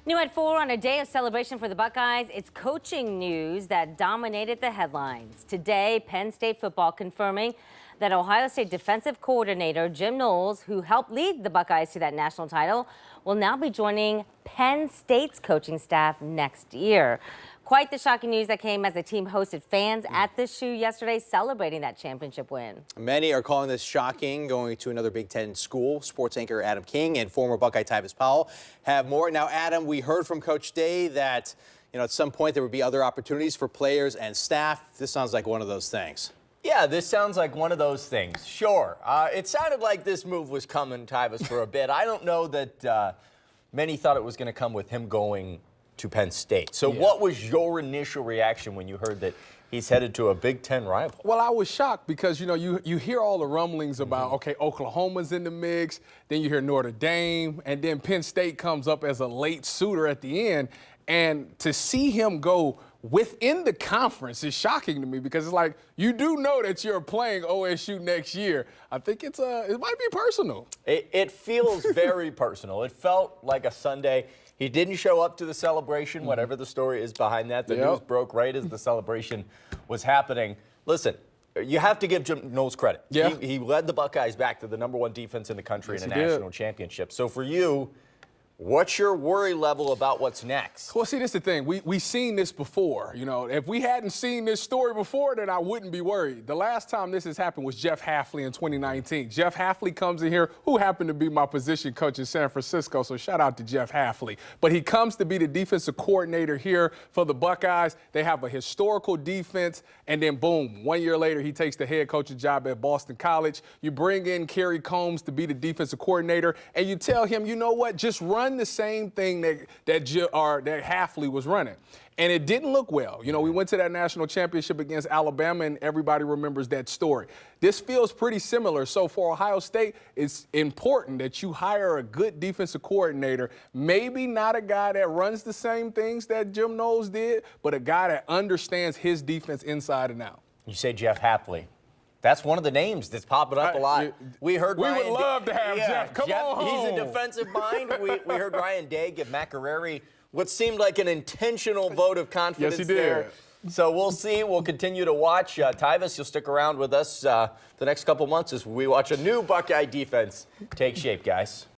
New at 4 on a day of celebration for the Buckeyes, it's coaching news that dominated the headlines. Today, Penn State football confirming that Ohio State defensive coordinator Jim Knowles, who helped lead the Buckeyes to that national title, will now be joining Penn State's coaching staff next year. Quite the shocking news that came as the team hosted fans at the Shoe yesterday celebrating that championship win. Many are calling this shocking, going to another Big Ten school. Sports anchor Adam King and former Buckeye Tyvis Powell have more. Now, Adam, we heard from Coach Day that, at some point there would be other opportunities for players and staff. This sounds like one of those things. Yeah, this sounds like one of those things. Sure. It sounded like this move was coming, Tyvis, for a bit. I don't know that many thought it was going to come with him going to Penn State. So what was your initial reaction when you heard that he's headed to a Big Ten rival? Well, I was shocked because, you hear all the rumblings about, okay, Oklahoma's in the mix, then you hear Notre Dame, and then Penn State comes up as a late suitor at the end. And to see him go within the conference is shocking to me because it's like, you do know that you're playing OSU next year. I think it might be personal. It feels very personal. It felt like a Sunday. He didn't show up to the celebration, whatever the story is behind that. The news broke right as the celebration was happening. Listen, you have to give Jim Knowles credit. Yeah. He led the Buckeyes back to the #1 defense in the country in a national championship. So for you, what's your worry level about what's next? Well, see, this is the thing. We've seen this before. If we hadn't seen this story before, then I wouldn't be worried. The last time this has happened was Jeff Hafley in 2019. Jeff Hafley comes in here, who happened to be my position coach in San Francisco, so shout out to Jeff Hafley. But he comes to be the defensive coordinator here for the Buckeyes. They have a historical defense, and then boom, 1 year later, he takes the head coaching job at Boston College. You bring in Kerry Combs to be the defensive coordinator, and you tell him, you know what, just run the same thing that Hafley was running. And it didn't look well. We went to that national championship against Alabama, and everybody remembers that story. This feels pretty similar. So for Ohio State, it's important that you hire a good defensive coordinator, maybe not a guy that runs the same things that Jim Knowles did, but a guy that understands his defense inside and out. You say Jeff Hafley. That's one of the names that's popping up a lot. We would love to have Jeff. Come on home. He's a defensive mind. we heard Ryan Day give McInerney what seemed like an intentional vote of confidence there. So we'll see. We'll continue to watch. Tyvis, you'll stick around with us the next couple months as we watch a new Buckeye defense take shape, guys.